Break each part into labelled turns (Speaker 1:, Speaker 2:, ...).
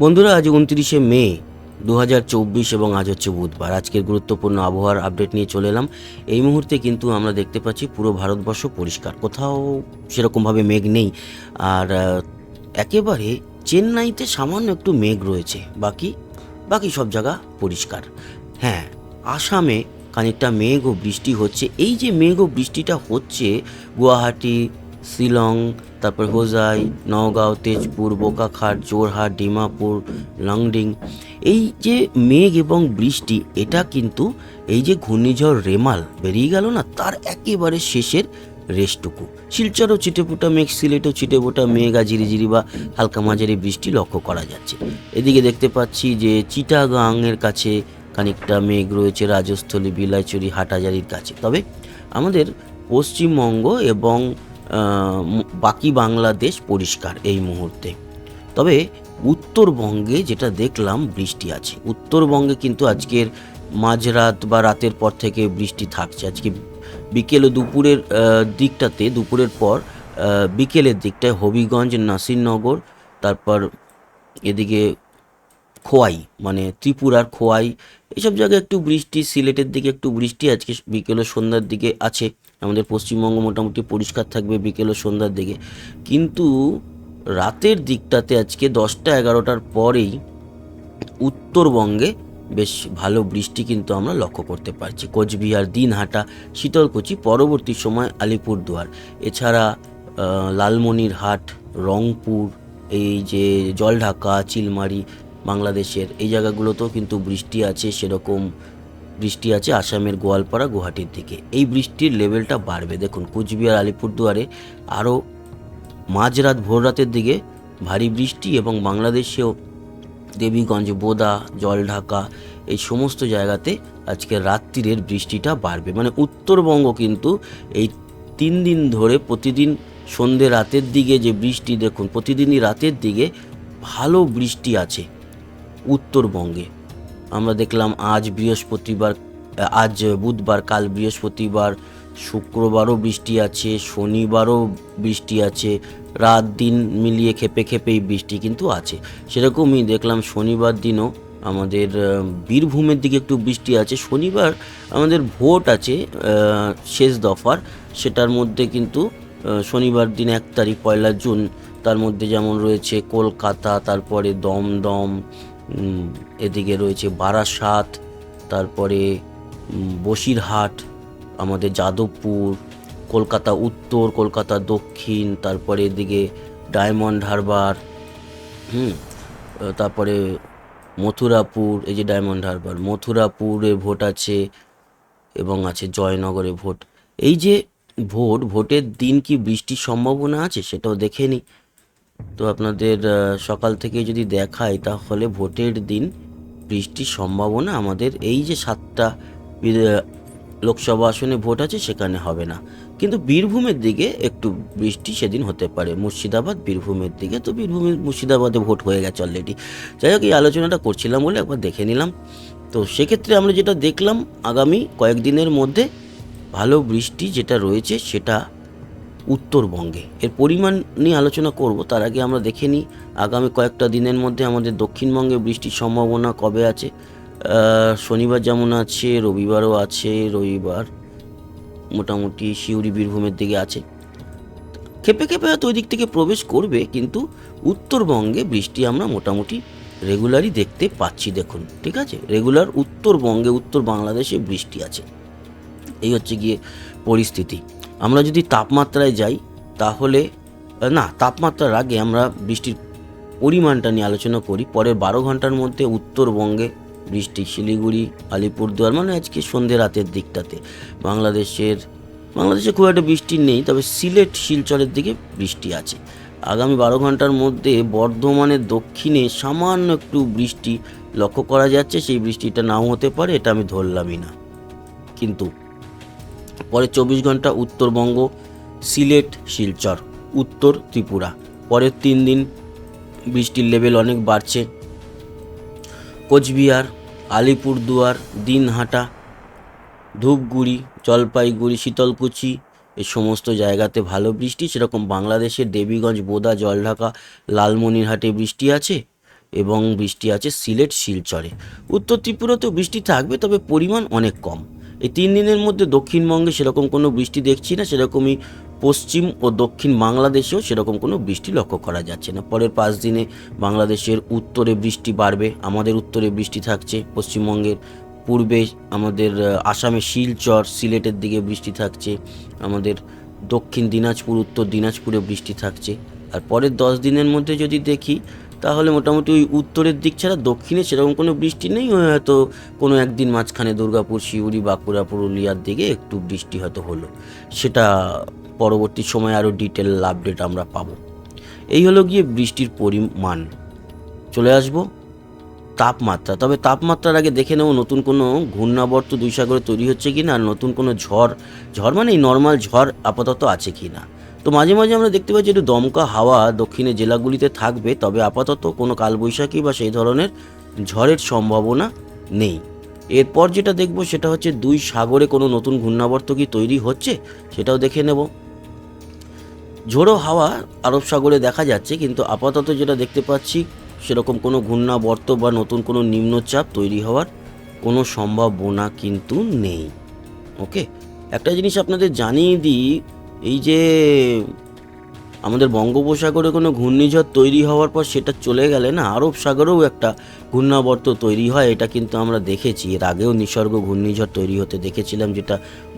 Speaker 1: বন্ধুরা, আজ 29শে মে 2024 এবং আজ হচ্ছে বুধবার। আজকের গুরুত্বপূর্ণ আবহাওয়ার আপডেট নিয়ে চলে এলাম। এই মুহূর্তে কিন্তু আমরা দেখতে পাচ্ছি পুরো ভারতবর্ষ পরিষ্কার, কোথাও সেরকমভাবে মেঘ নেই। আর একেবারে চেন্নাইতে সামান্য একটু মেঘ রয়েছে, বাকি বাকি সব জায়গা পরিষ্কার। হ্যাঁ, আসামে খানিকটা মেঘ ও বৃষ্টি হচ্ছে। এই যে মেঘ ও বৃষ্টিটা হচ্ছে গুয়াহাটি, শিলং, তারপর হোজাই, নওগাঁও, তেজপুর, বোকাখাট, জোরহাট, ডিমাপুর, লংডিং, এই যে মেঘ এবং বৃষ্টি, এটা কিন্তু এই যে ঘূর্ণিঝড় রেমাল বেরিয়ে গেল না, তার একেবারে শেষের রেশটুকু। শিলচরও ছিটেফোঁটা মেঘ, সিলেটেও ছিটেফোঁটা মেঘ আর ঝিরিঝিরি বা হালকা মাঝারি বৃষ্টি লক্ষ্য করা যাচ্ছে। এদিকে দেখতে পাচ্ছি যে চিটাগাংয়ের কাছে খানিকটা মেঘ রয়েছে, রাজস্থলী, বিলাইচুরি, হাটহাজারির কাছে। তবে আমাদের পশ্চিমবঙ্গ এবং বাকি বাংলাদেশ পরিষ্কার এই মুহূর্তে। তবে উত্তরবঙ্গে যেটা দেখলাম, বৃষ্টি আছে। উত্তরবঙ্গে কিন্তু আজকের মাঝরাত বা রাতের পর থেকে বৃষ্টি থাকছে। আজকে বিকেল ও দুপুরের দিকটাতে, দুপুরের পর বিকেলের দিকটায় হবিগঞ্জ, নাসিরনগর, তারপর এদিকে খোয়াই মানে ত্রিপুরার খোয়াই, এইসব জায়গায় একটু বৃষ্টি, সিলেটের দিকে একটু বৃষ্টি আজকে বিকেল ও সন্ধ্যার দিকে আছে। আমাদের পশ্চিমবঙ্গ মোটামুটি পরিষ্কার থাকবে বিকেল ও সন্ধ্যার দিকে। কিন্তু রাতের দিকটাতে আজকে 10টা-11টার পরেই উত্তরবঙ্গে বেশ ভালো বৃষ্টি কিন্তু আমরা লক্ষ্য করতে পারছি। কোচবিহার, দিনহাটা, শীতলকুচি, পরবর্তী সময় আলিপুরদুয়ার, এছাড়া লালমনিরহাট, রংপুর, এই যে জলঢাকা, চিলমারি, বাংলাদেশের এই জায়গাগুলোতেও কিন্তু বৃষ্টি আছে। সেরকম বৃষ্টি আছে আসামের গোয়ালপাড়া, গুয়াহাটির দিকে। এই বৃষ্টির লেভেলটা বাড়বে। দেখুন, কুচবিহার, আলিপুরদুয়ারে আরও মাঝরাত ভোর রাতের দিকে ভারী বৃষ্টি, এবং বাংলাদেশেও দেবীগঞ্জ, বোদা, জলঢাকা, এই সমস্ত জায়গাতে আজকে রাত্রিরের বৃষ্টিটা বাড়বে। মানে উত্তরবঙ্গ কিন্তু এই 3 দিন ধরে প্রতিদিন সন্ধে রাতের দিকে যে বৃষ্টি, দেখুন প্রতিদিনই রাতের দিকে ভালো বৃষ্টি আছে উত্তরবঙ্গে। আমরা দেখলাম আজ বৃহস্পতিবার, আজ বুধবার, কাল বৃহস্পতিবার, শুক্রবারও বৃষ্টি আছে, শনিবারও বৃষ্টি আছে। রাত দিন মিলিয়ে খেপে খেপেই বৃষ্টি কিন্তু আছে। সেরকমই দেখলাম শনিবার দিনও আমাদের বীরভূমের দিকে একটু বৃষ্টি আছে। শনিবার আমাদের ভোট আছে শেষ দফার, সেটার মধ্যে কিন্তু শনিবার দিন 1 তারিখ 1 জুন, তার মধ্যে যেমন রয়েছে কলকাতা, তারপরে দমদম, এদিকে রয়েছে বারাসাত, তারপরে বসিরহাট, আমাদের যাদবপুর, কলকাতা উত্তর, কলকাতা দক্ষিণ, তারপরে এদিকে ডায়মন্ড হারবার, তারপরে মথুরাপুর, এই যে ডায়মন্ড হারবার, মথুরাপুরে ভোট আছে, এবং আছে জয়নগরে ভোট। এই যে ভোটের দিন কি বৃষ্টির সম্ভাবনা আছে সেটাও দেখে নিই। তো আপনাদের সকাল থেকে যদি দেখাই, তাহলে ভোটের দিন বৃষ্টির সম্ভাবনা আমাদের এই যে 7টা লোকসভা আসনে ভোট আছে সেখানে হবে না, কিন্তু বীরভূমের দিকে একটু বৃষ্টি সেদিন হতে পারে। মুর্শিদাবাদ, বীরভূমের দিকে, তো বীরভূমের মুর্শিদাবাদে ভোট হয়ে গেছে অলরেডি। যাই হোক, এই আলোচনাটা করছিলাম বলে একবার দেখে নিলাম। তো সেক্ষেত্রে আমরা যেটা দেখলাম, আগামী কয়েকদিনের মধ্যে ভালো বৃষ্টি যেটা রয়েছে সেটা উত্তরবঙ্গে। এর পরিমাণ নিয়ে আলোচনা করব, তার আগে আমরা দেখে নিই আগামী কয়েকটা দিনের মধ্যে আমাদের দক্ষিণবঙ্গে বৃষ্টির সম্ভাবনা কবে আছে। শনিবার যেমন আছে, রবিবারও আছে। রবিবার মোটামুটি সিউড়ি, বীরভূমের দিকে আছে। খেপে খেপে হয়তো ওই দিক থেকে প্রবেশ করবে, কিন্তু উত্তরবঙ্গে বৃষ্টি আমরা মোটামুটি রেগুলারই দেখতে পাচ্ছি। দেখুন, ঠিক আছে, রেগুলার উত্তরবঙ্গে, উত্তর বাংলাদেশে বৃষ্টি আছে। এই হচ্ছে গিয়ে পরিস্থিতি। আমরা যদি তাপমাত্রায় যাই, তাহলে না, তাপমাত্রার আগে আমরা বৃষ্টির পরিমাণটা নিয়ে আলোচনা করি। পরের 12 ঘন্টার মধ্যে উত্তরবঙ্গে বৃষ্টি, শিলিগুড়ি, আলিপুরদুয়ার, মানে আজকে সন্ধ্যে রাতের দিকটাতে। বাংলাদেশে খুব একটা বৃষ্টি নেই, তবে সিলেট, শিলচরের দিকে বৃষ্টি আছে। আগামী 12 ঘন্টার মধ্যে বর্ধমানের দক্ষিণে সামান্য একটু বৃষ্টি লক্ষ্য করা যাচ্ছে। সেই বৃষ্টিটা নাও হতে পারে, এটা আমি ধরলামই না। কিন্তু পরের 24 ঘন্টা উত্তরবঙ্গ, সিলেট, শিলচর, উত্তর ত্রিপুরা, পরের 3 দিন বৃষ্টির লেভেল অনেক বাড়ছে। কোচবিহার, আলিপুরদুয়ার, দিনহাটা, ধূপগুড়ি, জলপাইগুড়ি, শীতলকুচি, এই সমস্ত জায়গাতে ভালো বৃষ্টি। সেরকম বাংলাদেশের দেবীগঞ্জ, বোদা, জলঢাকা, লালমনিরহাটে বৃষ্টি আছে। এবং বৃষ্টি আছে সিলেট শিলচরে। উত্তর ত্রিপুরাতেও বৃষ্টি থাকবে, তবে পরিমাণ অনেক কম। এই 3 দিনের মধ্যে দক্ষিণবঙ্গে সেরকম কোনো বৃষ্টি দেখছি না, সেরকমই পশ্চিম ও দক্ষিণ বাংলাদেশেও সেরকম কোনো বৃষ্টি লক্ষ্য করা যাচ্ছে না। পরের 5 দিনে বাংলাদেশের উত্তরে বৃষ্টি বাড়বে, আমাদের উত্তরে বৃষ্টি থাকছে, পশ্চিমবঙ্গের পূর্বে আমাদের আসামে শিলচর সিলেটের দিকে বৃষ্টি থাকছে, আমাদের দক্ষিণ দিনাজপুর উত্তর দিনাজপুরে বৃষ্টি থাকছে। আর পরের 10 দিনের মধ্যে যদি দেখি তাহলে মোটামুটি ওই উত্তরের দিক ছাড়া দক্ষিণে সেরকম কোনো বৃষ্টি নেই। ওই হয়তো কোনো একদিন মাঝখানে দুর্গাপুর শিউরি বাঁকুড়া পুরুলিয়ার দিকে একটু বৃষ্টি হয়তো হলো, সেটা পরবর্তী সময়ে আরও ডিটেল আপডেট আমরা পাবো। এই হলো গিয়ে বৃষ্টির পরিমাণ। চলে আসবো তাপমাত্রা। তবে তাপমাত্রার আগে দেখে নেব নতুন কোনো ঘূর্ণাবর্ত দুই সাগরে তৈরি হচ্ছে কি না, আর নতুন কোনো ঝড় মানে এই নর্মাল ঝড় আপাতত আছে কি না। তো মাঝে মাঝে আমরা দেখতে পাচ্ছি একটু দমকা হাওয়া দক্ষিণের জেলাগুলিতে থাকবে, তবে আপাতত কোনো কালবৈশাখী বা সেই ধরনের ঝড়ের সম্ভাবনা নেই। এরপর যেটা দেখব সেটা হচ্ছে দুই সাগরে কোনো নতুন ঘূর্ণাবর্ত কি তৈরি হচ্ছে, সেটাও দেখে নেব। ঝোড়ো হাওয়া আরব সাগরে দেখা যাচ্ছে, কিন্তু আপাতত যেটা দেখতে পাচ্ছি সেরকম কোনো ঘূর্ণাবর্ত বা নতুন কোনো নিম্নচাপ তৈরি হওয়ার কোনো সম্ভাবনা কিন্তু নেই। ওকে, একটা জিনিস আপনাদের জানিয়ে দিই, এই যে আমাদের বঙ্গোপসাগরে কোনো ঘূর্ণিঝড় তৈরি হওয়ার পর সেটা চলে গেলে না আরব সাগরেও একটা ঘূর্ণাবর্ত তৈরি হয়। এটা কিন্তু আমরা দেখেছি, এর আগেও নিসর্গ ঘূর্ণিঝড় তৈরি হতে দেখেছিলাম, যেটা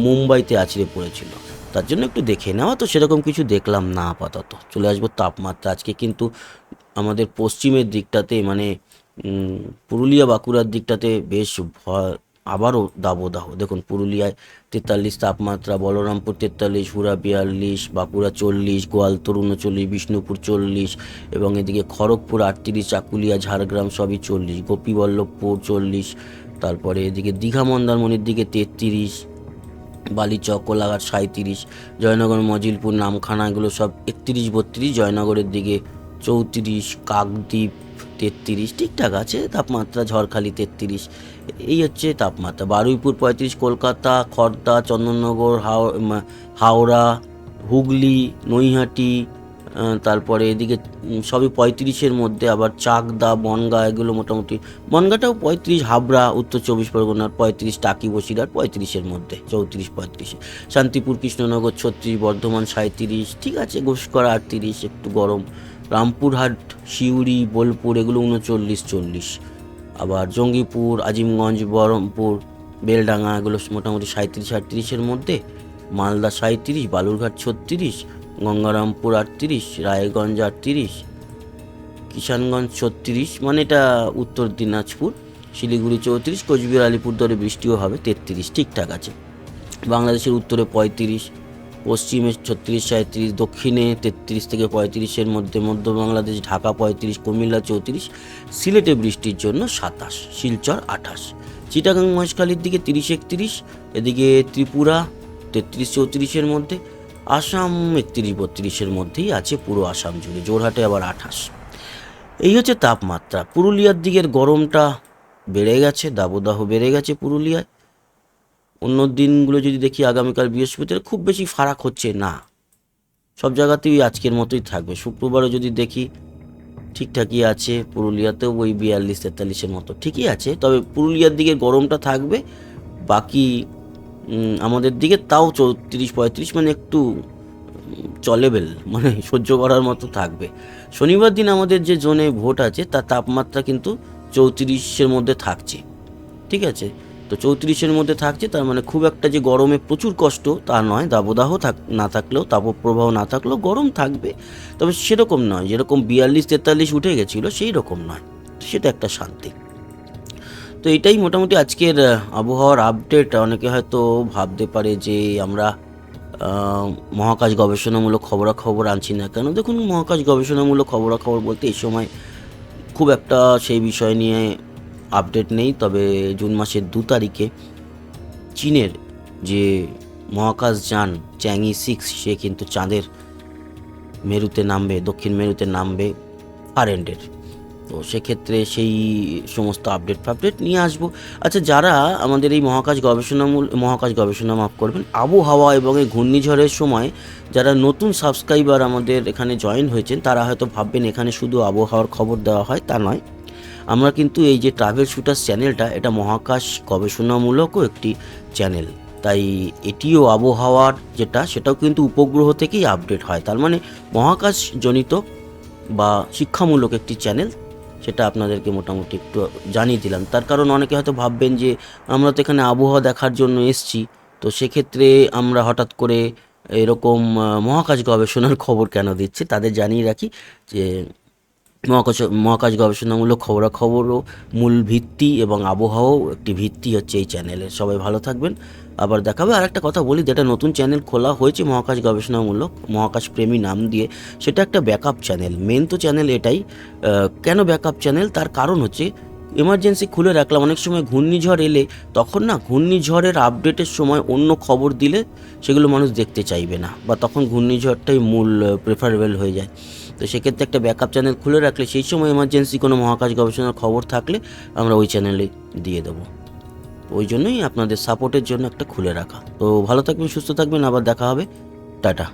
Speaker 1: মুম্বাইতে আছড়ে পড়েছিল। তার জন্য একটু দেখে নেওয়া, তো সেরকম কিছু দেখলাম না আপাতত। চলে আসবো তাপমাত্রা। আজকে কিন্তু আমাদের পশ্চিমের দিকটাতে মানে পুরুলিয়া বাঁকুড়ার দিকটাতে বেশ আবারও দাবদাহ। দেখুন পুরুলিয়ায় 43 তাপমাত্রা, বলরামপুর 43, হুরা 42, বাঁকুড়া 40, গোয়ালতোর 39, বিষ্ণুপুর 40, এবং এদিকে খড়গপুর 38, চাকুলিয়া ঝাড়গ্রাম সবই 40, গোপীবল্লভপুর 40, তারপরে এদিকে দীঘা মন্দারমণির দিকে 33, বালিচক কোলাঘাট 37, জয়নগর মজিলপুর নামখানা এগুলো সব 31 32, জয়নগরের দিকে 34, কাকদ্বীপ 33, ঠিকঠাক আছে তাপমাত্রা, ঝড়খালি 33। এই হচ্ছে তাপমাত্রা। বারুইপুর 35, কলকাতা খড়দা চন্দননগর হাওড়া হুগলি নৈহাটি, তারপরে এদিকে সবই 35-এর মধ্যে। আবার চাকদা বনগাঁ এগুলো মোটামুটি, বনগাঁটাও 35, হাবড়া উত্তর 24 পরগনার 35, টাকি বসিরহাট 35-এর মধ্যে, 34 35। শান্তিপুর কৃষ্ণনগর 36, বর্ধমান 37, ঠিক আছে, ঘোষকরা 38, একটু গরম। রামপুরহাট সিউড়ি বোলপুর এগুলো 39 40। আবার জঙ্গিপুর আজিমগঞ্জ বহরমপুর বেলডাঙ্গা এগুলো মোটামুটি 37 38-এর মধ্যে। মালদা 37, বালুরঘাট 36, গঙ্গারামপুর 38, রায়গঞ্জ 38, কিষানগঞ্জ 36, মানে এটা উত্তর দিনাজপুর, শিলিগুড়ি 34, কোচবিহার আলিপুরদুয়ারে বৃষ্টিও হবে 33, ঠিকঠাক আছে। বাংলাদেশের উত্তরে 35, পশ্চিমে 36 37, দক্ষিণে 33 থেকে 35-এর মধ্যে, মধ্য বাংলাদেশ ঢাকা 35, কুমিল্লা 34, সিলেটে বৃষ্টির জন্য 27, শিলচর 28, চিটাগাং মহেশখালীর দিকে 30 31, এদিকে ত্রিপুরা 33 34-এর মধ্যে, আসাম 31 32-এর মধ্যেই আছে পুরো আসাম জুড়ে, জোরহাটে আবার 28। এই হচ্ছে তাপমাত্রা। পুরুলিয়ার দিকের গরমটা বেড়ে গেছে, দাবদাহ বেড়ে গেছে পুরুলিয়ায়। অন্য দিনগুলো যদি দেখি আগামীকাল বৃহস্পতিবার খুব বেশি ফারাক হচ্ছে না, সব জায়গাতেই আজকের মতোই থাকবে। শুক্রবারও যদি দেখি ঠিকঠাকই আছে, পুরুলিয়াতেও ওই 42 43-এর মতো ঠিকই আছে, তবে পুরুলিয়ার দিকে গরমটা থাকবে। বাকি আমাদের দিকে তাও 34 35, মানে একটু চলেবেল, মানে সহ্য করার মতো থাকবে। শনিবার দিন আমাদের যে জোনে ভোট আছে তার তাপমাত্রা কিন্তু 34-এর মধ্যে থাকছে, ঠিক আছে। তো 34-এর মধ্যে থাকছে, তার মানে খুব একটা যে গরমে প্রচুর কষ্ট তা নয়। দাবদাহ না থাকলেও, তাপপ্রবাহ না থাকলেও গরম থাকবে, তবে সেরকম নয় যেরকম 42 43 উঠে গেছিলো সেই রকম নয়, সেটা একটা শান্তি। তো এটাই মোটামুটি আজকের আবহাওয়ার আপডেট। অনেকে হয়তো ভাবতে পারে যে আমরা মহাকাশ গবেষণামূলক খবরাখবর আনছি না কেন। দেখুন, মহাকাশ গবেষণামূলক খবরাখবর বলতে এই সময় খুব একটা সেই বিষয় নিয়ে আপডেট নেই। তবে জুন মাসের 2 তারিখে চীনের যে মহাকাশযান চ্যাংই 6 সে কিন্তু চাঁদের মেরুতে নামবে, দক্ষিণ মেরুতে নামবে ফার এন্ডের। তো সেক্ষেত্রে সেই সমস্ত আপডেট নিয়ে আসবো। আচ্ছা, যারা আমাদের এই মহাকাশ গবেষণা মাফ করবেন আবহাওয়া এবং এই ঘূর্ণিঝড়ের সময় যারা নতুন সাবস্ক্রাইবার আমাদের এখানে জয়েন হয়েছেন, তারা হয়তো ভাববেন এখানে শুধু আবহাওয়ার খবর দেওয়া হয়, তা নয়। আমরা কিন্তু এই যে ট্রাভেল শুটার্স চ্যানেলটা, এটা মহাকাশ গবেষণামূলকও একটি চ্যানেল, তাই এটিও আবহাওয়ার যেটা সেটাও কিন্তু উপগ্রহ থেকেই আপডেট হয়। তার মানে মহাকাশজনিত বা শিক্ষামূলক একটি চ্যানেল, সেটা আপনাদেরকে মোটামুটি একটু জানিয়ে দিলাম। তার কারণ অনেকে হয়তো ভাববেন যে আমরা তো এখানে আবহাওয়া দেখার জন্য এসছি, তো সেক্ষেত্রে আমরা হঠাৎ করে এরকম মহাকাশ গবেষণার খবর কেন দিচ্ছি। তাদের জানিয়ে রাখি যে মহাকাশ গবেষণামূলক খবরাখবরও মূল ভিত্তি এবং আবহাওয়াও একটি ভিত্তি হচ্ছে এই চ্যানেলের। সবাই ভালো থাকবেন, আবার দেখাবে। আর একটা কথা বলি, যেটা নতুন চ্যানেল খোলা হয়েছে মহাকাশ গবেষণামূলক, মহাকাশ প্রেমী নাম দিয়ে, সেটা একটা ব্যাকআপ চ্যানেল। মেন তো চ্যানেল এটাই। কেন ব্যাকআপ চ্যানেল, তার কারণ হচ্ছে এমার্জেন্সি খুলে রাখলাম, অনেক সময় ঘূর্ণিঝড় এলে তখন না ঘূর্ণিঝড়ের আপডেটের সময় অন্য খবর দিলে সেগুলো মানুষ দেখতে চাইবে না, বা তখন ঘূর্ণিঝড়টাই মূল প্রেফারেবল হয়ে যায়। তো সেক্ষেত্রে একটা ব্যাকআপ চ্যানেল খুলে রাখলে সেই সময় এমার্জেন্সি কোনো মহাকাশ গবেষণার খবর থাকলে আমরা ওই চ্যানেলে দিয়ে দেবো। ওই জন্যই আপনাদের সাপোর্টের জন্য একটা খুলে রাখা। তো ভালো থাকবেন, সুস্থ থাকবেন, আবার দেখা হবে। টাটা।